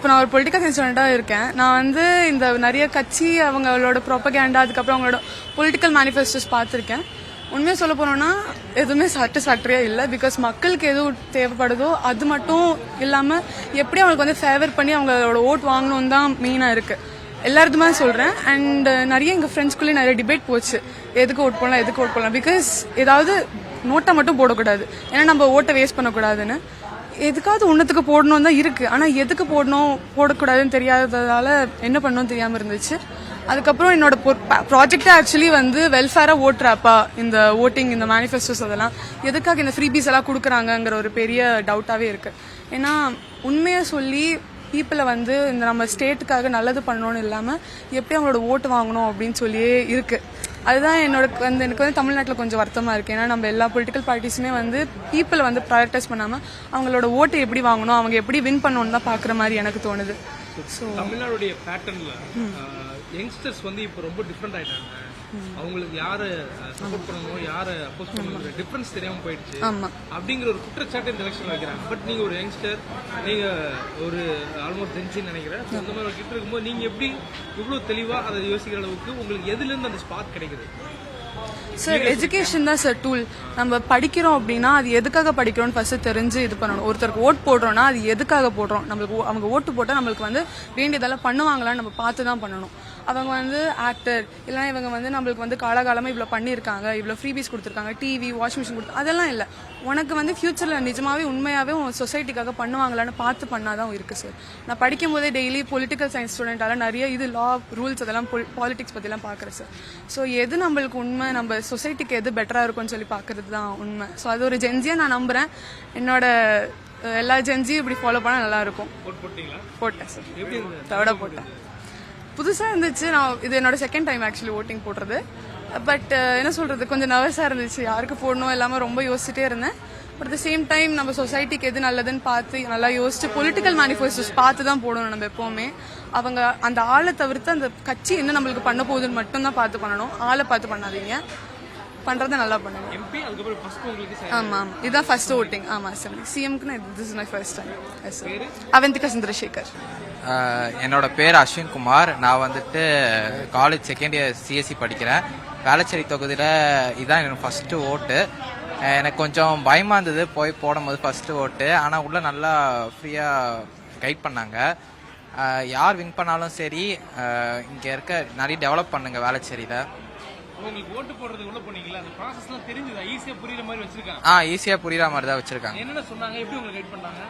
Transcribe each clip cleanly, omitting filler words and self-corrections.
இப்போ நான் ஒரு பொலிட்டிக்கல் சயின்ஸ் ஸ்டூடெண்டாக இருக்கேன். நான் வந்து இந்த நிறைய கட்சி அவங்களோட ப்ரோபகேண்டா அதுக்கப்புறம் அவங்களோட பொலிட்டிக்கல் மேனிஃபெஸ்டோஸ் பார்த்துருக்கேன். உண்மையாக சொல்ல போனோம்னா எதுவுமே சாட்டிஸ்ஃபேக்டரியாக இல்லை. பிகாஸ் மக்களுக்கு எது தேவைப்படுதோ அது மட்டும் இல்லாமல் எப்படி அவங்களுக்கு வந்து ஃபேவர் பண்ணி அவங்களோட ஓட் வாங்கணும்னு தான் மெயினாக இருக்குது. எல்லாருக்குமே சொல்கிறேன். அண்ட் நிறைய எங்கள் ஃப்ரெண்ட்ஸ்குள்ளேயே நிறைய டிபேட் போச்சு, எதுக்கு ஓட் போடலாம். பிகாஸ் ஏதாவது நோட்டை மட்டும் போடக்கூடாது, ஏன்னா நம்ம ஓட்டை வேஸ்ட் பண்ணக்கூடாதுன்னு. எதுக்காவது ஒன்றுத்துக்கு போடணும் தான் இருக்கு, ஆனால் எதுக்கு போடக்கூடாதுன்னு தெரியாததால என்ன பண்ணணும்னு தெரியாமல் இருந்துச்சு. அதுக்கப்புறம் என்னோட ப்ராஜெக்டே ஆக்சுவலி வந்து வெல்ஃபேரா ஓட்டுறாப்பா, இந்த ஓட்டிங் இந்த மேனிஃபெஸ்டோஸ் அதெல்லாம் எதுக்காக இந்த ஃப்ரீபீஸ் எல்லாம் கொடுக்குறாங்கங்கிற ஒரு பெரிய டவுட்டாகவே இருக்கு. ஏன்னா உண்மையை சொல்லி பீப்புளை வந்து இந்த நம்ம ஸ்டேட்டுக்காக நல்லது பண்ணணும்னு இல்லாமல் எப்படி அவங்களோட ஓட்டு வாங்கணும் அப்படின்னு சொல்லியே இருக்கு. அதுதான் எனக்கு வந்து தமிழ்நாட்டில் கொஞ்சம் வருத்தமாக இருக்குது. ஏன்னா நம்ம எல்லா பொலிட்டிக்கல் பார்ட்டிஸுமே வந்து பீப்புளை வந்து ப்ரையாரிட்டைஸ் பண்ணாமல் அவங்களோட ஓட்டு எப்படி வாங்கணும், அவங்க எப்படி வின் பண்ணணும்னு தான் பார்க்குற மாதிரி எனக்கு தோணுது. ஸோ தமிழ்நாடுடைய பேட்டர்னில் யங்ஸ்டர்ஸ் வந்து இப்போ ரொம்ப டிஃப்ரெண்ட் ஆகிட்டாங்க. அவங்களுக்கு யாரை சப்போர்ட் பண்ணணும் யாரை அப்போஸ் பண்ணணும் டிஃபரன்ஸ் தெரியாமல் போயிடுச்சு அப்படிங்கிற ஒரு குற்றச்சாட்டு இந்த எலெக்ஷன் வைக்கிறாங்க. பட் நீங்கள் ஒரு யங்ஸ்டர், நீங்கள் ஒரு ஆல்மோஸ்ட் ஜென்சின்னு நினைக்கிறேன். அந்த மாதிரி கிட்ட இருக்கும்போது நீங்கள் எப்படி இவ்வளோ தெளிவாக அதை யோசிக்கிற அளவுக்கு உங்களுக்கு எதுலேருந்து அந்த ஸ்பார்க் கிடைக்குது? சார், எஜுகேஷன் தான் சார் டூல். நம்ம படிக்கிறோம் அப்படின்னா அது எதுக்காக படிக்கிறோம்னு ஃபர்ஸ்ட் தெரிஞ்சு இது பண்ணணும். ஒருத்தருக்கு ஓட் போடுறோம்னா அது எதுக்காக போடுறோம், நம்மளுக்கு அவங்க ஓட்டு போட்டால் நம்மளுக்கு வந்து வேண்டியதெல்லாம் பண்ணுவாங்களான்னு நம்ம பார்த்து தான் பண்ணணும். அவங்க வந்து ஆக்டர் இல்லைன்னா இவங்க வந்து நம்மளுக்கு வந்து காலகாலமாக இவ்வளோ பண்ணியிருக்காங்க, இவ்வளோ ஃப்ரீபீஸ் கொடுத்துருக்காங்க, டிவி வாஷிங் மிஷின் கொடுத்து அதெல்லாம் இல்லை. உனக்கு வந்து ஃபியூச்சரில் நிஜமாவே உண்மையாகவே உன் சொசைட்டிக்காக பண்ணுவாங்களான்னு பார்த்து பண்ணாதான் இருக்குது சார். நான் படிக்கும் போதே டெய்லி பொலிட்டிக்கல் சயின்ஸ் ஸ்டூடெண்டால நிறைய இது லா ரூல்ஸ் அதெல்லாம் பாலிடிக்ஸ் பற்றிலாம் பார்க்குறேன் சார். ஸோ எது நம்மளுக்கு உண்மை, நம்ம சொசைட்டிக்கு எது பெட்டராக இருக்கும்னு சொல்லி பார்க்கறது தான் உண்மை. ஸோ அது ஒரு ஜென்சியாக நான் நம்புகிறேன். என்னோட எல்லா ஜென்சியும் இப்படி ஃபாலோ பண்ணால் நல்லா இருக்கும். போட்டேன் சார், தவிட போட்டேன். புதுசாக இருந்துச்சு. இது என்னோட செகண்ட் டைம் ஆக்சுவலி ஓட்டிங் போடுறது. பட் என்ன சொல்கிறது, கொஞ்சம் நர்வஸாக இருந்துச்சு, யாருக்கு போடணும் எல்லாமே ரொம்ப யோசிச்சுட்டே இருந்தேன். But at the same time நம்ம சொசைட்டிக்கு எது நல்லதுன்னு பார்த்து நல்லா யோசிச்சு பொலிட்டிக்கல் மேனிஃபெஸ்டோஸ் பார்த்து தான் போடணும். நம்ம எப்போவுமே அவங்க அந்த ஆளை தவிர்த்து அந்த கட்சி என்ன நம்மளுக்கு பண்ண போகுதுன்னு மட்டும்தான் பார்த்து பண்ணணும். ஆளை பார்த்து பண்ணாதீங்க, பண்றதை நல்லா பண்ணுங்க. ஆமாம், இதுதான் ஃபர்ஸ்ட் ஓட்டிங். ஆமாம் சார், சிஎம்க்கு this is my first time. Avanthika Chandrasekhar. என்னோட பேர் அஸ்வின் குமார். நான் வந்துட்டு காலேஜ் செகண்ட் இயர் சிஎஸ்சி படிக்கிறேன். வேளச்சேரி தொகுதியில் இதுதான் எனக்கு ஃபர்ஸ்ட் ஓட்டு. எனக்கு கொஞ்சம் பயமாக இருந்தது போய் போடும்போது ஃபர்ஸ்ட் ஓட்டு. ஆனால் உள்ள நல்லா ஃப்ரீயாக கைட் பண்ணாங்க. யார் வின் பண்ணாலும் சரி, இங்கே இருக்க நிறைய டெவலப் பண்ணுங்க வேளச்சேரியில். உங்களுக்கு ஓட்டு போடுறது உள்ள போனீங்களா, அந்த ப்ராசஸ்லாம் தெரிஞ்சதா? ஈஸியா புரியுற மாதிரி வச்சிருக்காங்க? ஈஸியா புரியுற மாதிரி தான் வச்சிருக்காங்க. என்னென்ன சொன்னாங்க, எப்படி உங்களுக்கு கைட் பண்ணாங்க?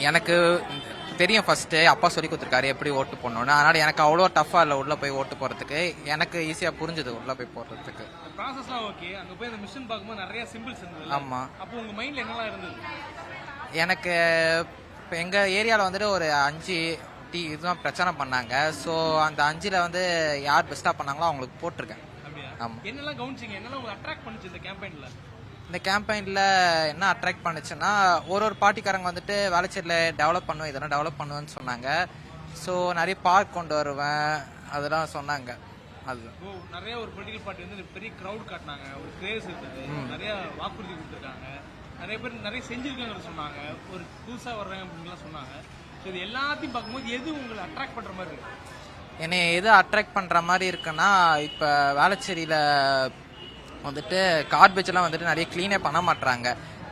எனக்கு தெரியும், ஃபர்ஸ்ட் அப்பா சொல்லி கொடுத்துருக்காரு எப்படி ஓட்டு போடணும்னு. அதனால எனக்கு அவ்வளோ டஃபா இல்லை உள்ள போய் ஓட்டு போறதுக்கு. எனக்கு ஈஸியா புரிஞ்சது உள்ள போய் போடுறதுக்கு. ப்ராசஸ்லாம் ஓகே. அங்க போய் அந்த மிஷன் பார்க்கும்போது நிறைய சிம்பிள்ஸ் இருந்தது. ஆமா. அப்போ உங்க மைண்ட்ல என்னலாம் இருந்தது? எனக்கு இப்போ எங்க ஏரியாவில் வந்துட்டு ஒரு 5 இதுதான் பிரச்சனை பண்ணாங்க. ஸோ அந்த 5ல் வந்து யார் பெஸ்ட்டாக பண்ணாங்களோ அவங்களுக்கு போட்டிருக்கேன். ஆமாம். என்னெல்லாம் கவனிச்சிங்க, என்னெல்லாம் உங்களுக்கு அட்ராக்ட் பண்ணுச்சு இந்த கேம்பெயினில்? இந்த கேம்பெயினில் என்ன அட்ராக்ட் பண்ணுச்சுன்னா, ஒரு பார்ட்டிக்காரங்க வந்துட்டு வேளச்சேரியில் டெவலப் பண்ணுவேன், இதெல்லாம் டெவலப் பண்ணுவேன்னு சொன்னாங்க. ஸோ நிறைய பார்க் கொண்டு வருவேன் அதெல்லாம் சொன்னாங்க. அது நிறைய ஒரு பொலிட்டிக்கல் பார்ட்டி வந்து பெரிய க்ரௌட் காட்டினாங்க, ஒரு கிரேஸ் இருக்குது, நிறைய வாக்குறுதி கொடுத்துருக்காங்க, நிறைய பேர் நிறைய செஞ்சுருக்காங்கன்னு சொன்னாங்க, ஒரு புதுசாக வர்றாங்க அப்படின்லாம் சொன்னாங்க. ஸோ இது எல்லாத்தையும் பார்க்கும்போது எது உங்களை அட்ராக்ட் பண்ணுற மாதிரி இருக்கு? என்னை எது அட்ராக்ட் பண்ணுற மாதிரி இருக்குன்னா, இப்போ வேளச்சேரியில் வந்துட்டு கார்பேஜெல்லாம் வந்துட்டு நிறைய க்ளீனே பண்ண மாட்டுறாங்க.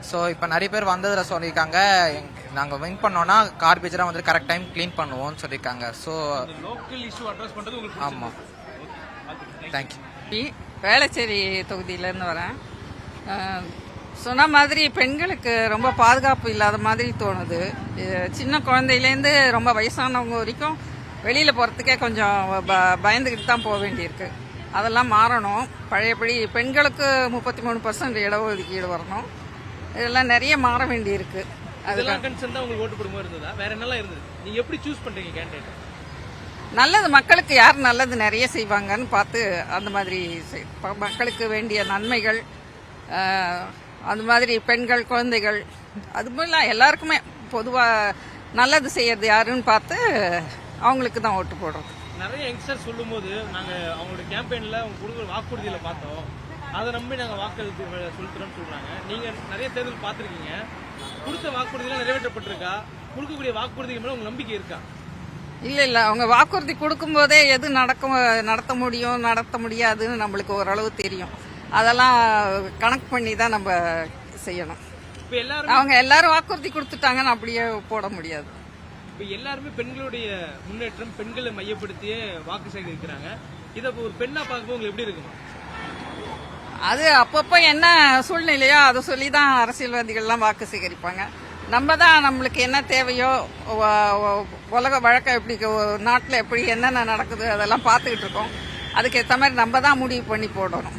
ஸோ இப்போ நிறைய பேர் வந்ததில் சொல்லியிருக்காங்க, நாங்கள் வின் பண்ணோன்னா கார்பேஜெல்லாம் வந்துட்டு கரெக்ட் டைம் க்ளீன் பண்ணுவோம்னு சொல்லியிருக்காங்க. ஸோ லோக்கல் இஷ்யூ அட்ரஸ் பண்ணுறது உங்களுக்கு? ஆமாம், தேங்க்யூ. வேளச்சேரி தொகுதியிலேருந்து வரேன். சொன்ன மாதிரி பெண்களுக்கு ரொம்ப பாதுகாப்பு இல்லாத மாதிரி தோணுது. சின்ன குழந்தையிலேருந்து ரொம்ப வயசானவங்க வரைக்கும் வெளியில் போகிறதுக்கே கொஞ்சம் பயந்துக்கிட்டு தான் போக வேண்டியிருக்கு. அதெல்லாம் மாறணும். பழையபடி பெண்களுக்கு 33% இடஒதுக்கீடு வரணும். இதெல்லாம் நிறைய மாற வேண்டியிருக்கு. அதெல்லாம் கன்சர்ன் தான் உங்களுக்கு ஓட்டு போடும்போது இருந்ததா? வேற என்னெல்லாம் இருந்தது? நீங்கள் எப்படி சூஸ் பண்ணுறீங்க கேண்டிடேட்? நல்லது, மக்களுக்கு யார் நல்லது நிறைய செய்வாங்கன்னு பார்த்து அந்த மாதிரி மக்களுக்கு வேண்டிய நன்மைகள், அந்த மாதிரி பெண்கள் குழந்தைகள் அது மாதிரிலாம் எல்லாருக்குமே பொதுவாக நல்லது செய்யறது யாருன்னு பார்த்து அவங்களுக்கு தான் ஓட்டு போடுறோம். நிறைய யங்ஸ்டர் சொல்லும் போது நாங்கள் அவங்களோட கேம்பெயினில் அவங்க கொடுக்குற வாக்குறுதியில் பார்த்தோம், அதை நம்பி நாங்கள் வாக்களித்து செலுத்துறோம்னு சொல்கிறாங்க. நீங்கள் நிறைய தேர்தல் பார்த்துருக்கீங்க, கொடுத்த வாக்குறுதியெல்லாம் நிறைவேற்றப்பட்டிருக்கா? கொடுக்கக்கூடிய வாக்குறுதிகள் மேல உங்களுக்கு நம்பிக்கை இருக்கா? இல்ல அவங்க வாக்குறுதி கொடுக்கும்போதே எது நடத்த முடியும் நடத்த முடியாதுன்னு நம்மளுக்கு ஓரளவு தெரியும். அதெல்லாம் கணக்கு பண்ணி தான் நம்ம செய்யணும். இப்ப எல்லாரும் அவங்க எல்லாரும் வாக்குறுதி கொடுத்துட்டாங்கன்னு அப்படியே போட முடியாது. இப்ப எல்லாருமே பெண்களுடைய முன்னேற்றம், பெண்களை மையப்படுத்தியே வாக்கு சேகரிக்கிறாங்க. இதை ஒரு பெண்ணா பார்க்கும்போது உங்களுக்கு எப்படி இருக்குமா? அது அப்பப்போ என்ன சூழ்நிலையோ அதை சொல்லி தான் அரசியல்வாதிகள்லாம் வாக்கு சேகரிப்பாங்க. நம்ம தான் நம்மளுக்கு என்ன தேவையோ உலக வழக்கம் எப்படி நாட்டில் எப்படி என்னென்ன நடக்குது அதெல்லாம் பார்த்துக்கிட்டு இருக்கோம். அதுக்கேற்ற மாதிரி நம்ம தான் முடிவு பண்ணி போடணும்.